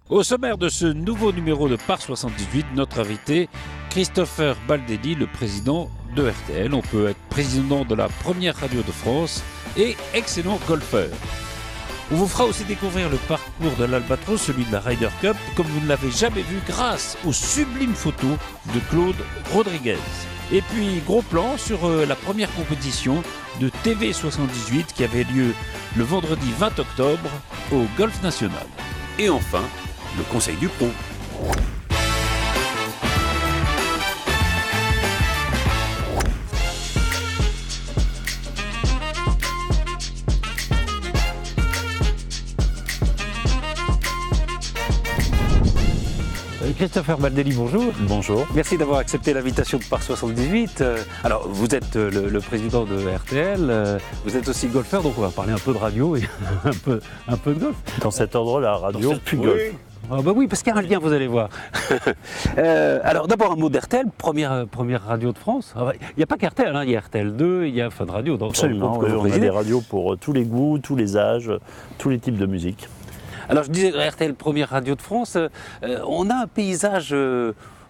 Au sommaire de ce nouveau numéro de Par 78, notre invité, Christopher Baldelli, le président de RTL. On peut être président de la première radio de France et excellent golfeur. On vous fera aussi découvrir le parcours de l'Albatros, celui de la Ryder Cup, comme vous ne l'avez jamais vu grâce aux sublimes photos de Claude Rodriguez. Et puis, gros plan sur la première compétition de TV78 qui avait lieu le vendredi 20 octobre au Golf National. Et enfin, le conseil du pro. Christopher Baldelli, bonjour. Bonjour. Merci d'avoir accepté l'invitation de Par 78. Alors, vous êtes le président de RTL, vous êtes aussi golfeur, donc on va parler un peu de radio et un peu de golf. Dans cet ordre-là, radio puis golf. Ah bah oui, parce qu'il y a un lien, vous allez voir. Alors d'abord un mot d'RTL, première radio de France. Il n'y a pas qu'RTL, il y a RTL 2, il y a Fun Radio. Donc absolument, on a des radios pour tous les goûts, tous les âges, tous les types de musique. Alors je disais RTL, première radio de France, on a un paysage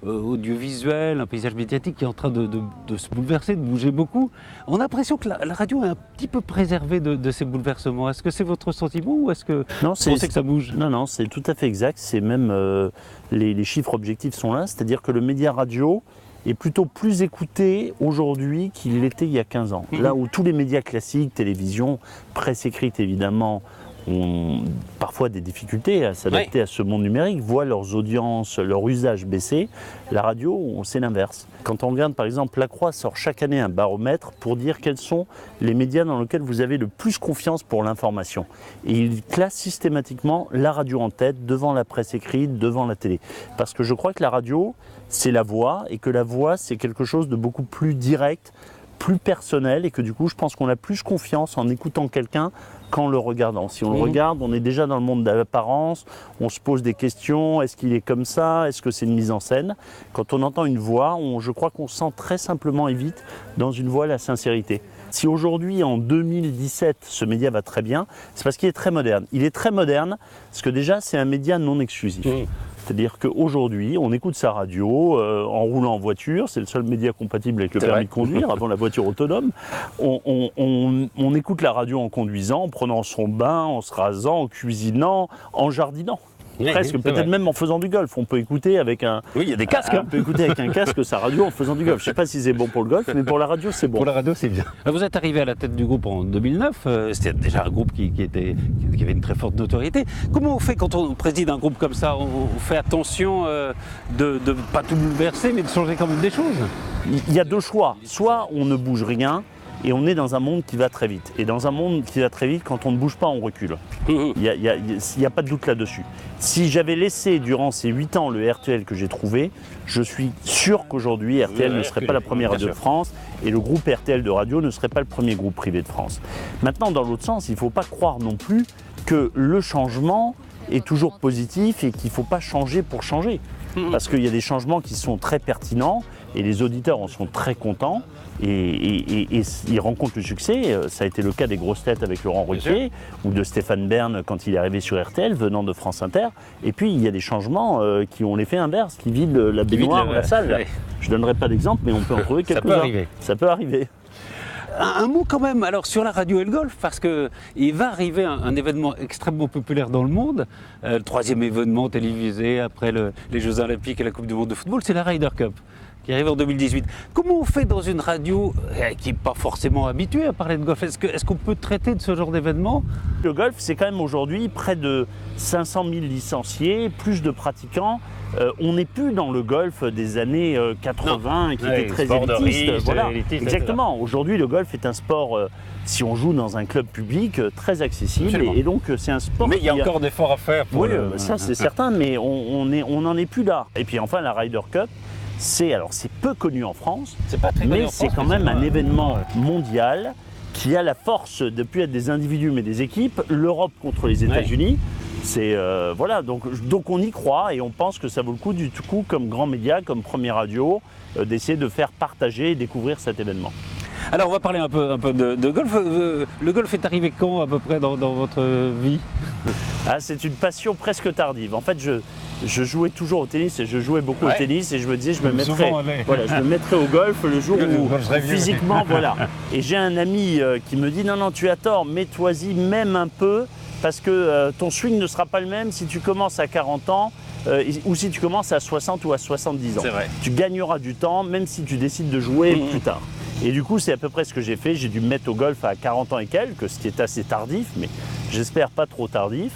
audiovisuel, un paysage médiatique qui est en train de se bouleverser, de bouger beaucoup. On a l'impression que la radio est un petit peu préservée de ces bouleversements. Est-ce que c'est votre sentiment ou est-ce que vous pensez que ça bouge ? Non, c'est tout à fait exact. C'est même les chiffres objectifs sont là, c'est-à-dire que le média radio est plutôt plus écouté aujourd'hui qu'il l'était il y a 15 ans. Là où tous les médias classiques, télévision, presse écrite évidemment, ont parfois des difficultés à s'adapter à ce monde numérique, voient leurs audiences, leur usage baisser. La radio, c'est l'inverse. Quand on regarde par exemple, La Croix sort chaque année un baromètre pour dire quels sont les médias dans lesquels vous avez le plus confiance pour l'information. Et il classe systématiquement la radio en tête, devant la presse écrite, devant la télé. Parce que je crois que la radio, c'est la voix, et que la voix, c'est quelque chose de beaucoup plus direct, plus personnel, et que du coup je pense qu'on a plus confiance en écoutant quelqu'un qu'en le regardant. Si on le regarde, on est déjà dans le monde de l'apparence, on se pose des questions, est-ce qu'il est comme ça, est-ce que c'est une mise en scène ? Quand on entend une voix, je crois qu'on sent très simplement et vite dans une voix la sincérité. Si aujourd'hui, en 2017, ce média va très bien, c'est parce qu'il est très moderne. Il est très moderne parce que déjà c'est un média non exclusif. C'est-à-dire qu'aujourd'hui, on écoute sa radio en roulant en voiture, c'est le seul média compatible avec le permis de conduire, avant la voiture autonome. On écoute la radio en conduisant, en prenant son bain, en se rasant, en cuisinant, en jardinant. Presque, peut-être même en faisant du golf. On peut écouter avec un... Oui, il y a des casques. On peut écouter avec un casque sa radio en faisant du golf. Je ne sais pas si c'est bon pour le golf, mais pour la radio, c'est bon. Pour la radio, c'est bien. Vous êtes arrivé à la tête du groupe en 2009. C'était déjà un groupe qui avait une très forte notoriété. Comment on fait quand on préside un groupe comme ça ? On fait attention de ne pas tout bouleverser, mais de changer quand même des choses. Il y a deux choix. Soit on ne bouge rien, et on est dans un monde qui va très vite. Et dans un monde qui va très vite, quand on ne bouge pas, on recule. Il n'y a pas de doute là-dessus. Si j'avais laissé durant ces 8 ans le RTL que j'ai trouvé, je suis sûr qu'aujourd'hui RTL ne serait pas la première radio de France et le groupe RTL de radio ne serait pas le premier groupe privé de France. Maintenant, dans l'autre sens, il ne faut pas croire non plus que le changement est toujours positif et qu'il ne faut pas changer pour changer. Parce qu'il y a des changements qui sont très pertinents et les auditeurs en sont très contents et ils rencontrent le succès. Ça a été le cas des grosses têtes avec Laurent Ruquier ou de Stéphane Bern quand il est arrivé sur RTL venant de France Inter. Et puis il y a des changements qui ont l'effet inverse, qui vident la baignoire ou la salle. Ouais. Je ne donnerai pas d'exemple, mais on peut en trouver quelques-uns. Ça peut arriver. Un mot quand même, alors sur la radio et le golf, parce qu'il va arriver un événement extrêmement populaire dans le monde, le 3e événement télévisé après les Jeux Olympiques et la Coupe du Monde de football, c'est la Ryder Cup, qui arrive en 2018. Comment on fait dans une radio qui n'est pas forcément habituée à parler de golf ? Est-ce qu'on peut traiter de ce genre d'événement ? Le golf, c'est quand même aujourd'hui près de 500 000 licenciés, plus de pratiquants. On n'est plus dans le golf des années 80 qui était très élitiste. Voilà. Exactement. Aujourd'hui, le golf est un sport, si on joue dans un club public, très accessible. Et donc, c'est un sport. Mais il y a encore des efforts à faire. Ça, c'est certain, mais on n'en est plus là. Et puis enfin, la Ryder Cup, c'est peu connu en France, mais c'est quand même un événement mondial qui a la force de plus être des individus mais des équipes. L'Europe contre les États-Unis. C'est donc on y croit et on pense que ça vaut le coup du coup comme grand média, comme première radio, d'essayer de faire partager et découvrir cet événement. Alors on va parler un peu de golf. Le golf est arrivé quand à peu près dans votre vie? C'est une passion presque tardive. En fait, je jouais toujours au tennis et je jouais beaucoup au tennis et je me disais je me mettrais au golf le jour où physiquement voilà. Et j'ai un ami qui me dit non tu as tort, mets-toi-y même un peu parce que ton swing ne sera pas le même si tu commences à 40 ans ou si tu commences à 60 ou à 70 ans. C'est vrai. Tu gagneras du temps même si tu décides de jouer plus tard. Et du coup, c'est à peu près ce que j'ai fait. J'ai dû me mettre au golf à 40 ans et quelques, ce qui est assez tardif, mais j'espère pas trop tardif.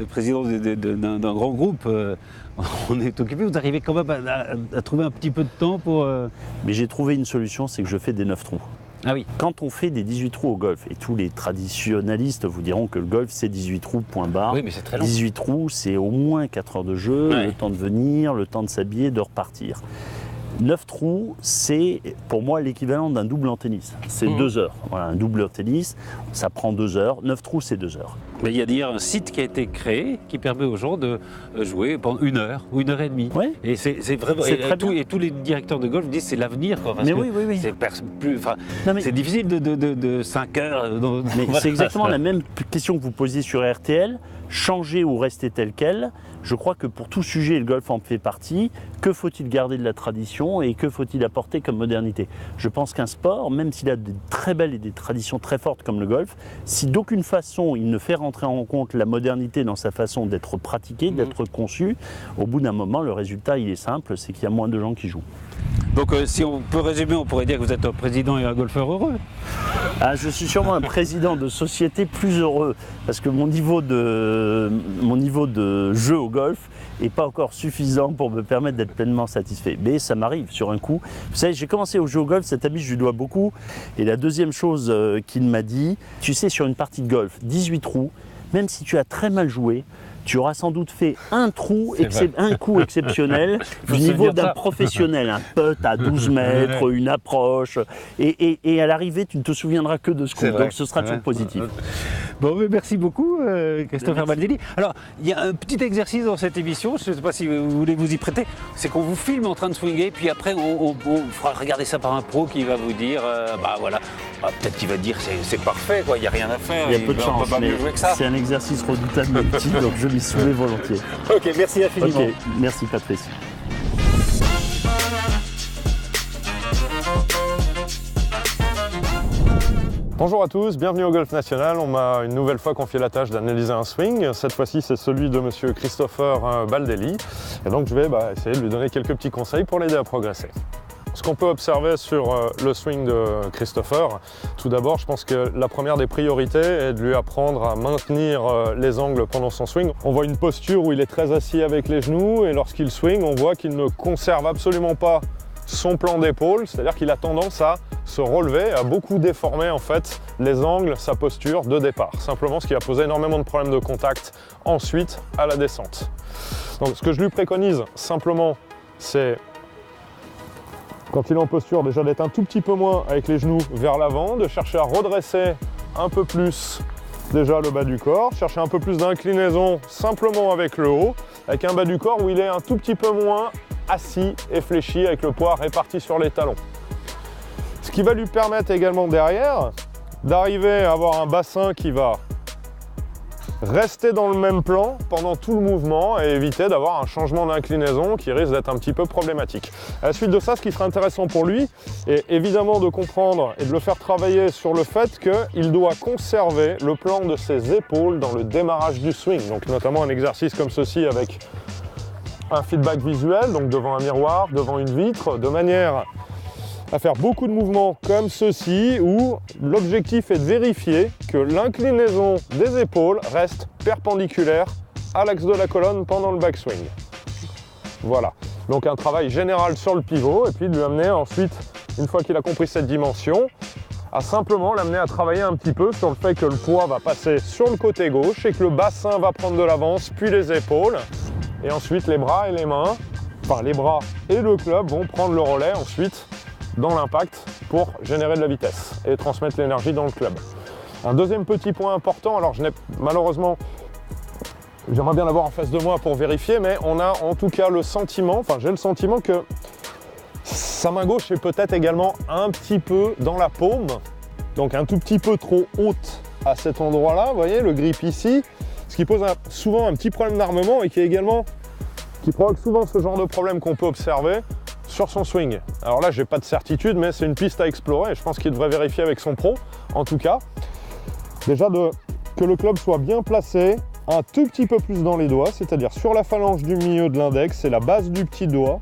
Président d'un grand groupe, on est occupé. Vous arrivez quand même à trouver un petit peu de temps pour... Mais j'ai trouvé une solution, c'est que je fais des 9 trous. Ah oui. Quand on fait des 18 trous au golf, et tous les traditionnalistes vous diront que le golf c'est 18 trous, point barre. Oui, mais c'est très long. 18 trous, c'est au moins 4 heures de jeu, le temps de venir, le temps de s'habiller, de repartir. 9 trous, c'est pour moi l'équivalent d'un double en tennis. C'est 2 heures. Voilà, un double en tennis, ça prend 2 heures. 9 trous, c'est 2 heures. Mais il y a d'ailleurs un site qui a été créé qui permet aux gens de jouer pendant 1 heure ou 1 heure et demie. Ouais. Et c'est vraiment. Et tous les directeurs de golf disent c'est l'avenir. Mais oui. C'est difficile de 5 heures. Mais c'est exactement la même question que vous posiez sur RTL. Changer ou rester tel quel. Je crois que pour tout sujet, le golf en fait partie. Que faut-il garder de la tradition et que faut-il apporter comme modernité? Je pense qu'un sport, même s'il a des très belles et des traditions très fortes comme le golf, si d'aucune façon il ne fait rentrer en compte la modernité dans sa façon d'être pratiqué, d'être conçu, au bout d'un moment, le résultat il est simple, c'est qu'il y a moins de gens qui jouent. Donc si on peut résumer, on pourrait dire que vous êtes un président et un golfeur heureux. Je suis sûrement un président de société plus heureux parce que mon niveau de jeu au golf n'est pas encore suffisant pour me permettre d'être pleinement satisfait. Mais ça m'arrive sur un coup. Vous savez, j'ai commencé au jeu au golf, cet ami je lui dois beaucoup. Et la deuxième chose qu'il m'a dit, tu sais, sur une partie de golf, 18 trous, même si tu as très mal joué, tu auras sans doute fait un coup exceptionnel du niveau d'un professionnel, un putt à 12 mètres, une approche, et à l'arrivée, tu ne te souviendras que de ce coup, donc ce sera toujours positif. Bon, mais merci beaucoup, Christopher Baldelli. Alors, il y a un petit exercice dans cette émission, je ne sais pas si vous voulez vous y prêter, c'est qu'on vous filme en train de swinger, puis après, on fera regarder ça par un pro qui va vous dire, peut-être qu'il va dire c'est parfait, quoi, il n'y a rien à faire. Il y a peu de chance, mais c'est un exercice redoutable, donc je m'y soumets volontiers. Ok, merci infiniment. Ok, merci Patrice. Bonjour à tous, bienvenue au Golf National. On m'a une nouvelle fois confié la tâche d'analyser un swing. Cette fois-ci, c'est celui de monsieur Christopher Baldelli. Et donc, je vais essayer de lui donner quelques petits conseils pour l'aider à progresser. Ce qu'on peut observer sur le swing de Christopher, tout d'abord, je pense que la première des priorités est de lui apprendre à maintenir les angles pendant son swing. On voit une posture où il est très assis avec les genoux et lorsqu'il swing, on voit qu'il ne conserve absolument pas son plan d'épaule, c'est-à-dire qu'il a tendance à se relever, à beaucoup déformer en fait les angles, sa posture de départ. Simplement ce qui va poser énormément de problèmes de contact ensuite à la descente. Donc ce que je lui préconise simplement, c'est quand il est en posture déjà d'être un tout petit peu moins avec les genoux vers l'avant, de chercher à redresser un peu plus déjà le bas du corps, chercher un peu plus d'inclinaison simplement avec le haut, avec un bas du corps où il est un tout petit peu moins assis et fléchi avec le poids réparti sur les talons. Ce qui va lui permettre également derrière d'arriver à avoir un bassin qui va rester dans le même plan pendant tout le mouvement et éviter d'avoir un changement d'inclinaison qui risque d'être un petit peu problématique. À la suite de ça, ce qui serait intéressant pour lui est évidemment de comprendre et de le faire travailler sur le fait qu'il doit conserver le plan de ses épaules dans le démarrage du swing. Donc notamment un exercice comme ceci avec un feedback visuel, donc devant un miroir, devant une vitre, de manière à faire beaucoup de mouvements comme ceci où l'objectif est de vérifier que l'inclinaison des épaules reste perpendiculaire à l'axe de la colonne pendant le backswing. Voilà, donc un travail général sur le pivot et puis de lui amener ensuite, une fois qu'il a compris cette dimension, à simplement l'amener à travailler un petit peu sur le fait que le poids va passer sur le côté gauche et que le bassin va prendre de l'avance, puis les épaules, et ensuite les bras et les mains, enfin les bras et le club vont prendre le relais ensuite dans l'impact pour générer de la vitesse et transmettre l'énergie dans le club. Un deuxième petit point important, alors je n'ai malheureusement, j'aimerais bien l'avoir en face de moi pour vérifier, mais on a en tout cas le sentiment, enfin j'ai le sentiment que Sa main gauche est peut-être également un petit peu dans la paume, donc un tout petit peu trop haute à cet endroit-là, vous voyez, le grip ici, ce qui pose souvent un petit problème d'armement et qui provoque souvent ce genre de problème qu'on peut observer sur son swing. Alors là, j'ai pas de certitude, mais c'est une piste à explorer et je pense qu'il devrait vérifier avec son pro, en tout cas. Déjà que le club soit bien placé, un tout petit peu plus dans les doigts, c'est-à-dire sur la phalange du milieu de l'index et la base du petit doigt,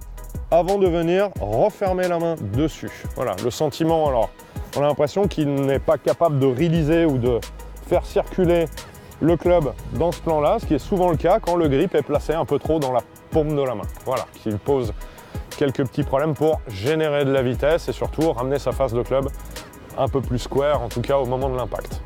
avant de venir refermer la main dessus. Voilà, le sentiment, alors, on a l'impression qu'il n'est pas capable de réaliser ou de faire circuler le club dans ce plan-là, ce qui est souvent le cas quand le grip est placé un peu trop dans la paume de la main. Voilà, qu'il pose quelques petits problèmes pour générer de la vitesse et surtout ramener sa face de club un peu plus square, en tout cas au moment de l'impact.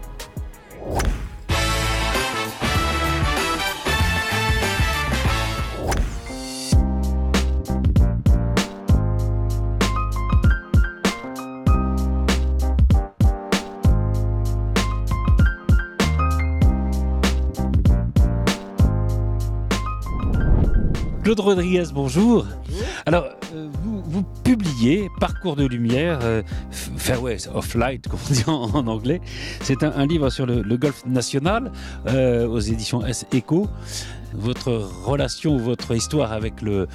Claude Rodriguez, bonjour. Alors, vous publiez Parcours de lumière, Fairways of Light, comme on dit en anglais. C'est un livre sur le golf national aux éditions S Echo. Votre relation, votre histoire avec le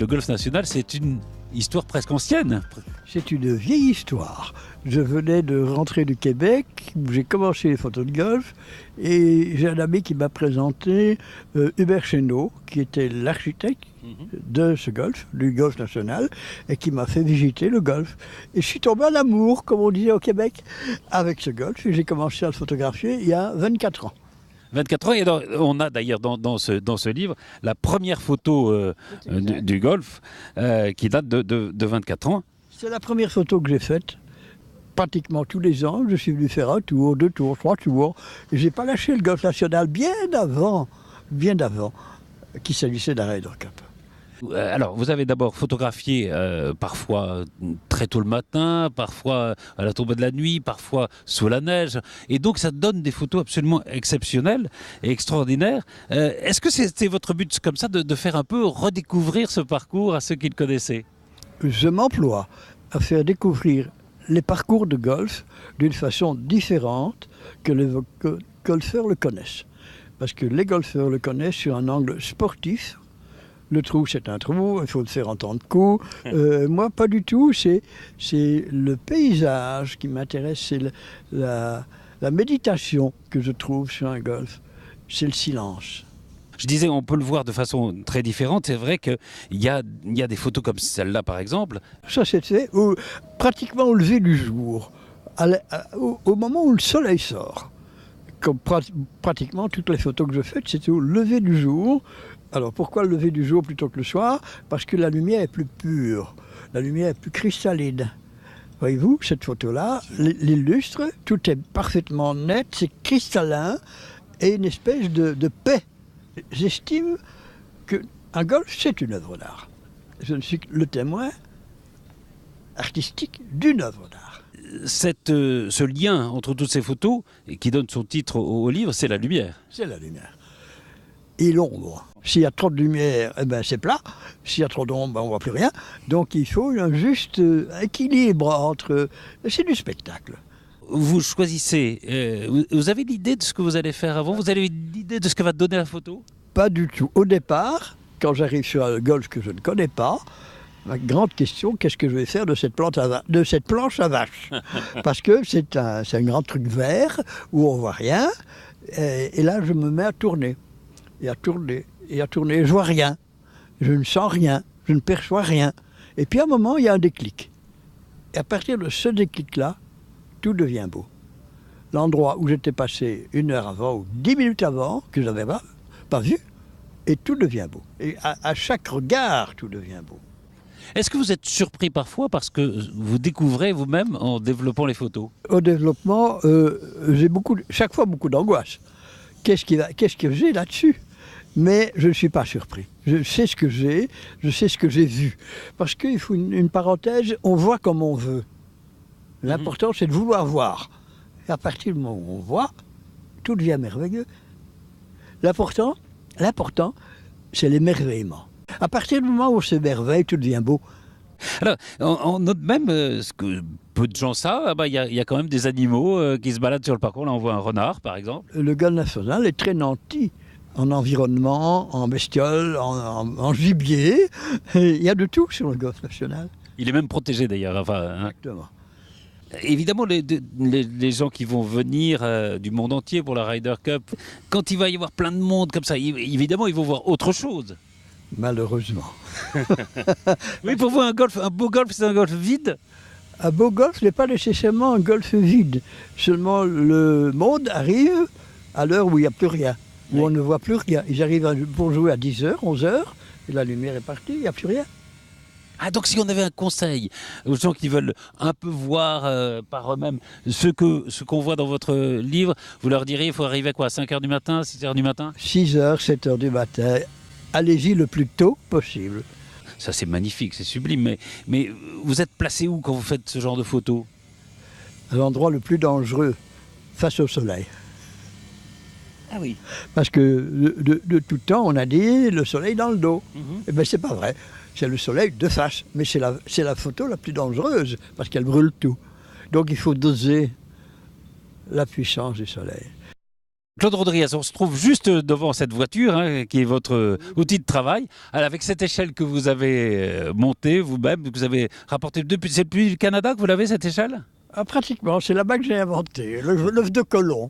golf national, c'est une histoire presque ancienne. C'est une vieille histoire. Je venais de rentrer du Québec, où j'ai commencé les photos de golf, et j'ai un ami qui m'a présenté Hubert Chénaud, qui était l'architecte de ce golf, du golf national, et qui m'a fait visiter le golf. Et je suis tombé en amour, comme on disait au Québec, avec ce golf, et j'ai commencé à le photographier il y a 24 ans. 24 ans, et on a d'ailleurs dans ce livre la première photo du golf qui date de 24 ans. C'est la première photo que j'ai faite. Pratiquement tous les ans, je suis venu faire un tour, 2 tours, 3 tours. Et je n'ai pas lâché le golf national bien avant qu'il s'agissait d'un Ryder Cup. Alors, vous avez d'abord photographié parfois très tôt le matin, parfois à la tombée de la nuit, parfois sous la neige. Et donc, ça donne des photos absolument exceptionnelles et extraordinaires. Est-ce que c'était votre but comme ça, de faire un peu redécouvrir ce parcours à ceux qui le connaissaient ? Je m'emploie à faire découvrir les parcours de golf d'une façon différente que les golfeurs le connaissent. Parce que les golfeurs le connaissent sur un angle sportif. Le trou, c'est un trou, il faut le faire en temps de coup. Moi, pas du tout. C'est le paysage qui m'intéresse, c'est la méditation que je trouve sur un golf. C'est le silence. Je disais, on peut le voir de façon très différente. C'est vrai qu'il y a des photos comme celle-là, par exemple. Ça, c'était pratiquement au lever du jour, au moment où le soleil sort. Comme pratiquement toutes les photos que je fais, c'était au lever du jour. Alors pourquoi le lever du jour plutôt que le soir ? Parce que la lumière est plus pure, la lumière est plus cristalline. Voyez-vous, cette photo-là l'illustre, tout est parfaitement net, c'est cristallin et une espèce de paix. J'estime qu'un golf, c'est une œuvre d'art. Je ne suis que le témoin artistique d'une œuvre d'art. Ce lien entre toutes ces photos, et qui donne son titre au livre, c'est la lumière. C'est la lumière. Et l'ombre. S'il y a trop de lumière, eh ben c'est plat. S'il y a trop d'ombre, on ne voit plus rien. Donc il faut un juste équilibre entre... C'est du spectacle. Vous choisissez, vous avez l'idée de ce que vous allez faire avant ? Vous avez l'idée de ce que va donner la photo ? Pas du tout. Au départ, quand j'arrive sur un golf que je ne connais pas, ma grande question, qu'est-ce que je vais faire de cette planche à vache ? Parce que c'est un grand truc vert où on ne voit rien. Et là, je me mets à tourner. Et à tourner. Et à tourner. Je ne vois rien. Je ne sens rien. Je ne perçois rien. Et puis à un moment, il y a un déclic. Et à partir de ce déclic-là, tout devient beau. L'endroit où j'étais passé 1 heure avant ou 10 minutes avant, que je n'avais pas vu, et tout devient beau. Et à chaque regard, tout devient beau. Est-ce que vous êtes surpris parfois parce que vous découvrez vous-même en développant les photos ? Au développement, j'ai chaque fois beaucoup d'angoisse. Qu'est-ce que j'ai là-dessus ? Mais je ne suis pas surpris. Je sais ce que j'ai, je sais ce que j'ai vu. Parce qu'il faut une parenthèse, on voit comme on veut. L'important, c'est de vouloir voir. Et à partir du moment où on voit, tout devient merveilleux. L'important, c'est l'émerveillement. À partir du moment où on s'émerveille, tout devient beau. Alors, on note même ce que peu de gens savent, il y a quand même des animaux qui se baladent sur le parcours. Là, on voit un renard, par exemple. Le golfe national est très nanti en environnement, en bestioles, en gibier. Il y a de tout sur le golfe national. Il est même protégé, d'ailleurs. Enfin, Exactement. Évidemment, les gens qui vont venir du monde entier pour la Ryder Cup, quand il va y avoir plein de monde comme ça, évidemment, ils vont voir autre chose. Malheureusement. Oui, pour vous, un beau golf, c'est un golf vide. Un beau golfe n'est pas nécessairement un golfe vide. Seulement, le monde arrive à l'heure où il n'y a plus rien, où on ne voit plus rien. Ils arrivent pour jouer à 10h, 11h, et la lumière est partie, il n'y a plus rien. Ah, donc si on avait un conseil aux gens qui veulent un peu voir par eux-mêmes ce qu'on voit dans votre livre, vous leur diriez il faut arriver à quoi, 5h du matin, 6h du matin? 6h, 7h du matin, allez-y le plus tôt possible. Ça c'est magnifique, c'est sublime, mais vous êtes placé où quand vous faites ce genre de photos? À l'endroit le plus dangereux, face au soleil. Ah oui. Parce que de tout temps, on a dit le soleil dans le dos. Eh bien, c'est pas vrai. C'est le soleil de face. Mais c'est la photo la plus dangereuse, parce qu'elle brûle tout. Donc il faut doser la puissance du soleil. Claude Rodriguez, on se trouve juste devant cette voiture, qui est votre outil de travail. Alors, avec cette échelle que vous avez montée vous-même, que vous avez rapportée c'est depuis le Canada que vous l'avez, cette échelle? Ah, pratiquement, c'est là-bas que j'ai inventé, l'œuf de colon.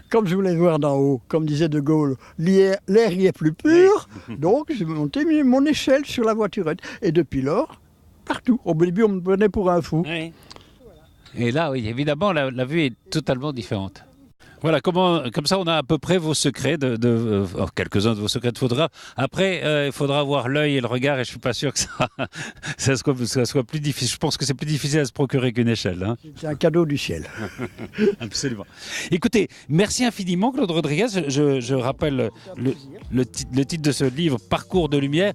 Comme je voulais voir d'en haut, comme disait De Gaulle, l'air y est plus pur, donc j'ai monté mon échelle sur la voiturette. Et depuis lors, partout. Au début, on me prenait pour un fou. Oui. Et là, oui, évidemment, la vue est totalement différente. Voilà, comme ça, on a à peu près vos secrets, quelques-uns de vos secrets de photographe. Après, il faudra avoir l'œil et le regard, et je ne suis pas sûr que ça soit plus difficile. Je pense que c'est plus difficile à se procurer qu'une échelle. C'est un cadeau du ciel. Absolument. Écoutez, merci infiniment, Claude Rodriguez. Je rappelle le titre de ce livre, Parcours de lumière.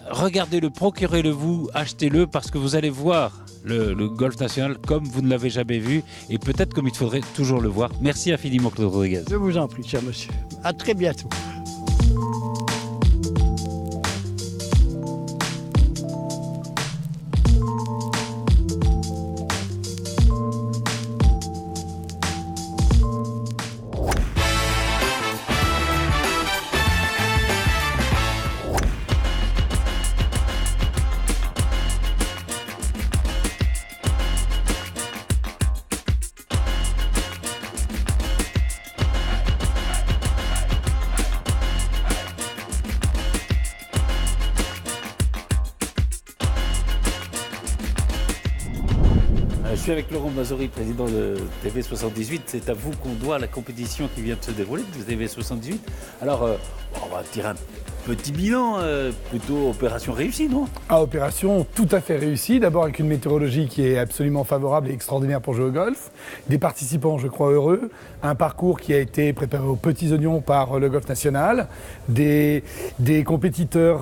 Regardez-le, procurez-le vous, achetez-le, parce que vous allez voir le golfe national comme vous ne l'avez jamais vu, et peut-être comme il faudrait toujours le voir. Merci infiniment, Claude Rodriguez. Je vous en prie, cher monsieur. À très bientôt. Je suis avec Laurent Mazori, président de TV78. C'est à vous qu'on doit la compétition qui vient de se dérouler de TV78. Alors, on va tirer un petit bilan, plutôt opération réussie, non? Opération tout à fait réussie. D'abord avec une météorologie qui est absolument favorable et extraordinaire pour jouer au golf. Des participants, je crois, heureux. Un parcours qui a été préparé aux petits oignons par le Golf National. Des compétiteurs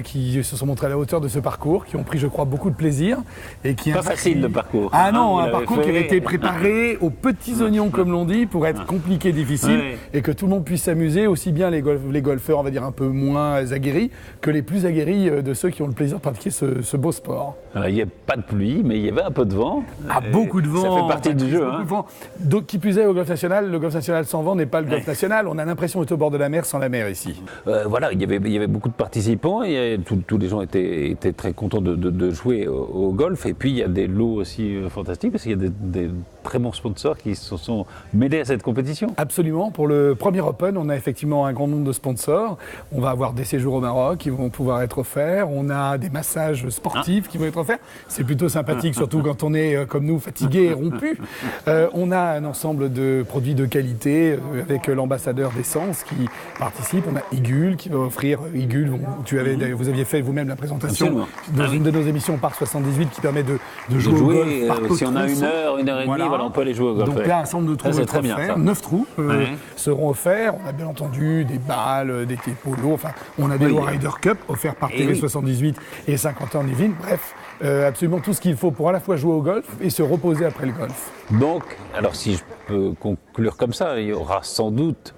qui se sont montrés à la hauteur de ce parcours, qui ont pris, je crois, beaucoup de plaisir. Et qui pas facile le parcours. Ah non, un parcours qui avait été préparé aux petits oignons, comme l'on dit, pour être compliqué, difficile, et que tout le monde puisse s'amuser, aussi bien les golfeurs, on va dire, un peu moins aguerris, que les plus aguerris de ceux qui ont le plaisir de pratiquer ce beau sport. Alors, il n'y a pas de pluie, mais il y avait un peu de vent. Beaucoup de vent. Ça fait partie du jeu. Donc, qui plus est, au Golf National, le Golf National sans vent n'est pas le Golf National. On a l'impression d'être au bord de la mer sans la mer ici. Voilà, il y avait beaucoup de participants et tous les gens étaient très contents de jouer au golf. Et puis, il y a des lots aussi fantastiques parce qu'il y a des très bons sponsors qui se sont mêlés à cette compétition. Absolument. Pour le premier Open, on a effectivement un grand nombre de sponsors. On va avoir des séjours au Maroc qui vont pouvoir être offerts. On a des massages sportifs qui vont être offerts. C'est plutôt sympathique, surtout quand on est, comme nous, fatigué et rompu. On a un ensemble de produits de qualité avec l'ambassadeur d'essence qui participe. On a Igul qui va offrir Igul. Vous aviez fait vous-même la présentation dans une de nos émissions par 78 qui permet de jouer au golf par si on a une heure et demie, voilà, on peut aller jouer au golf. Donc là, un certain nombre de trous vont être offerts. 9 trous seront offerts. On a bien entendu des balles, des polo. Enfin, on a des lots Ryder Cup offerts par TV78 et 50 ans en Yvelines. Bref, absolument tout ce qu'il faut pour à la fois jouer au golf et se reposer après le golf. Donc, alors si je peux conclure comme ça, il y aura sans doute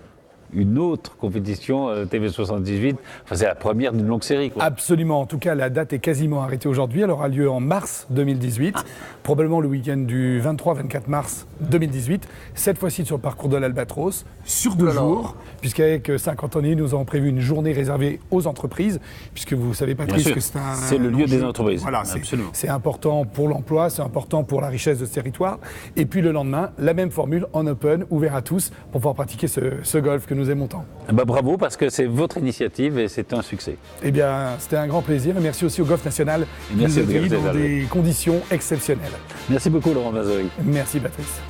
une autre compétition TV78. Enfin, c'est la première d'une longue série, quoi. Absolument. En tout cas, la date est quasiment arrêtée aujourd'hui. Elle aura lieu en mars 2018, probablement le week-end du 23-24 mars 2018. Cette fois-ci sur le parcours de l'Albatros, sur 2 jours, puisqu'avec Saint-Quentin, nous avons prévu une journée réservée aux entreprises, puisque vous savez, Patrice, que c'est le lieu des entreprises. Voilà, c'est important pour l'emploi, c'est important pour la richesse de ce territoire. Et puis le lendemain, la même formule en open, ouvert à tous, pour pouvoir pratiquer ce golf que nous aimons tant. Bravo, parce que c'est votre initiative et c'est un succès. Eh bien, c'était un grand plaisir. Et merci aussi au Golf National qui nous a accueillis dans des conditions exceptionnelles. Merci beaucoup, Laurent Mazoy. Merci, Patrice.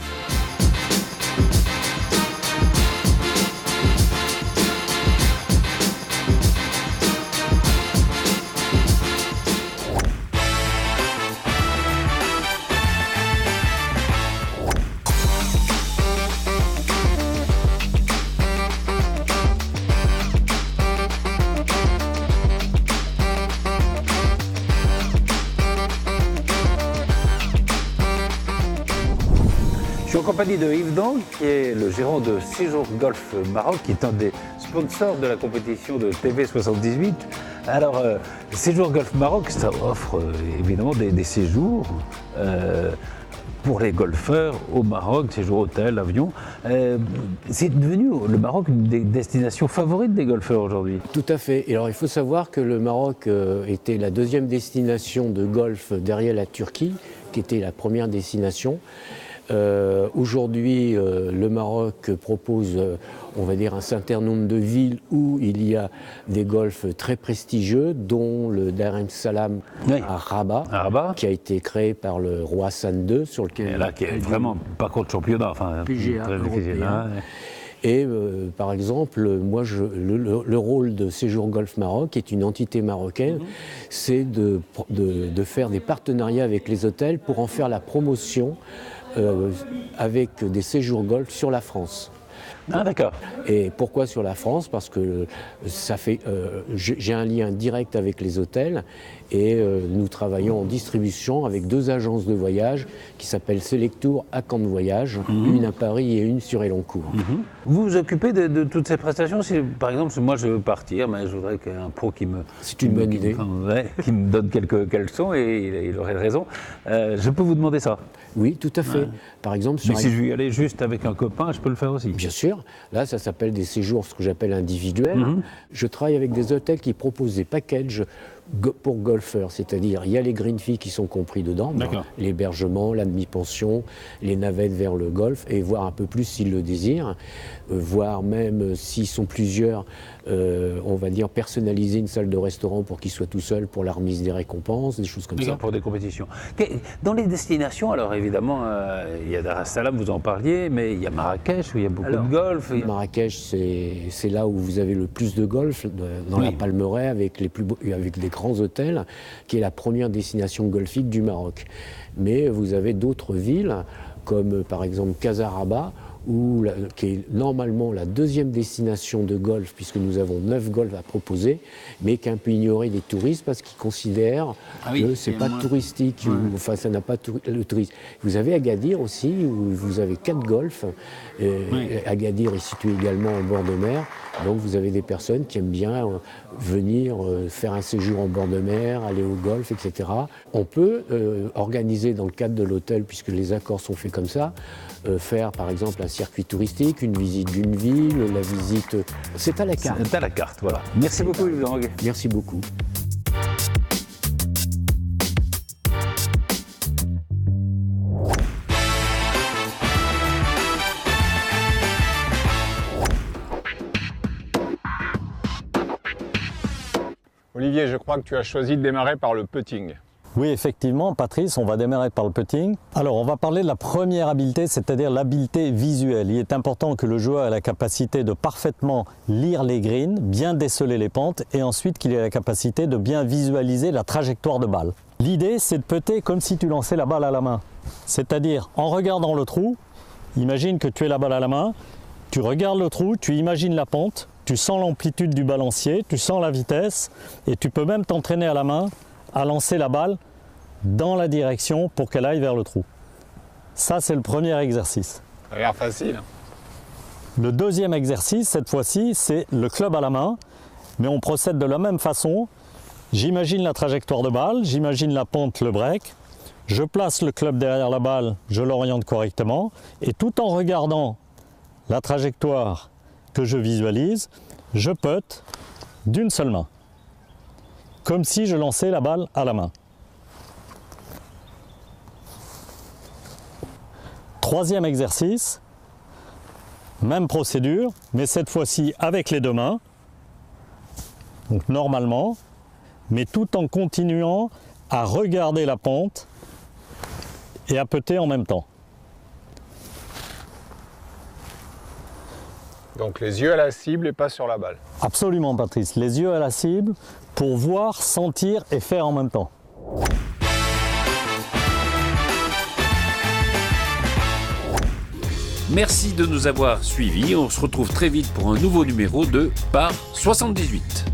Je suis en compagnie de Yves Dang, qui est le gérant de Séjour Golf Maroc, qui est un des sponsors de la compétition de TV78. Alors, Séjour Golf Maroc, ça offre évidemment des séjours pour les golfeurs au Maroc, séjours hôtel, avion. C'est devenu le Maroc une des destinations favorites des golfeurs aujourd'hui. Tout à fait. Et alors, il faut savoir que le Maroc était la deuxième destination de golf derrière la Turquie, qui était la première destination. Aujourd'hui, le Maroc propose, on va dire, un certain nombre de villes où il y a des golfs très prestigieux, dont le Dar es Salaam à Rabat, qui a été créé par le roi Hassan II, sur lequel et là, qui est vraiment pas contre championnat, enfin PGA très difficile. Hein. Et par exemple, moi, le rôle de Séjour Golf Maroc, qui est une entité marocaine, c'est de faire des partenariats avec les hôtels pour en faire la promotion avec des séjours golf sur la France. Ah d'accord. Et pourquoi sur la France? Parce que ça fait, j'ai un lien direct avec les hôtels et nous travaillons en distribution avec 2 agences de voyage qui s'appellent Selectour à Camp de Voyage, une à Paris et une sur Elancourt. Vous vous occupez de toutes ces prestations? Si, par exemple, moi je veux partir, mais je voudrais qu'un pro qui me donne quelques leçons, et il aurait raison. Je peux vous demander ça? Oui, tout à fait. Ouais. Par exemple, mais si je veux y aller juste avec un copain, je peux le faire aussi? Bien sûr. Là, ça s'appelle des séjours, ce que j'appelle individuels. Je travaille avec des hôtels qui proposent des packages pour golfeurs, c'est-à-dire il y a les green fees qui sont compris dedans, l'hébergement, la demi-pension, les navettes vers le golf, et voir un peu plus s'ils le désirent, voire même s'ils sont plusieurs, on va dire personnaliser une salle de restaurant pour qu'ils soient tout seuls pour la remise des récompenses, des choses comme ça. Pour des compétitions. Dans les destinations, alors évidemment, il y a Dar es Salaam, vous en parliez, mais il y a Marrakech où il y a beaucoup de golf. Marrakech, c'est là où vous avez le plus de golf, dans la Palmeraie, avec des grands hôtels, qui est la première destination golfique du Maroc. Mais vous avez d'autres villes, comme par exemple Casarabas, qui est normalement la 2e destination de golf, puisque nous avons 9 golfs à proposer, mais qui est un peu ignoré des touristes parce qu'ils considèrent que ce n'est pas touristique, enfin ça n'a pas le tourisme. Vous avez Agadir aussi, où vous avez 4 golfs. Agadir est situé également en bord de mer, donc vous avez des personnes qui aiment bien venir faire un séjour en bord de mer, aller au golf, etc. On peut organiser dans le cadre de l'hôtel, puisque les accords sont faits comme ça, faire par exemple un circuit touristique, une visite d'une ville, la visite... C'est à la carte. C'est à la carte, voilà. Merci beaucoup, Yves Dang. Merci beaucoup. Olivier, je crois que tu as choisi de démarrer par le putting. Oui, effectivement, Patrice, on va démarrer par le putting. Alors, on va parler de la première habileté, c'est-à-dire l'habileté visuelle. Il est important que le joueur ait la capacité de parfaitement lire les greens, bien déceler les pentes, et ensuite qu'il ait la capacité de bien visualiser la trajectoire de balle. L'idée, c'est de putter comme si tu lançais la balle à la main. C'est-à-dire, en regardant le trou, imagine que tu es la balle à la main, tu regardes le trou, tu imagines la pente, tu sens l'amplitude du balancier, tu sens la vitesse, et tu peux même t'entraîner à la main à lancer la balle dans la direction pour qu'elle aille vers le trou. Ça, c'est le premier exercice. Ça a l'air facile. Le deuxième exercice, cette fois-ci, c'est le club à la main, mais on procède de la même façon. J'imagine la trajectoire de balle, j'imagine la pente, le break, je place le club derrière la balle, je l'oriente correctement, et tout en regardant la trajectoire que je visualise, je putt d'une seule main, comme si je lançais la balle à la main. Troisième exercice, même procédure, mais cette fois-ci avec les deux mains, donc normalement, mais tout en continuant à regarder la pente et à putter en même temps. Donc les yeux à la cible et pas sur la balle. Absolument, Patrice, les yeux à la cible pour voir, sentir et faire en même temps. Merci de nous avoir suivis. On se retrouve très vite pour un nouveau numéro de Par 78.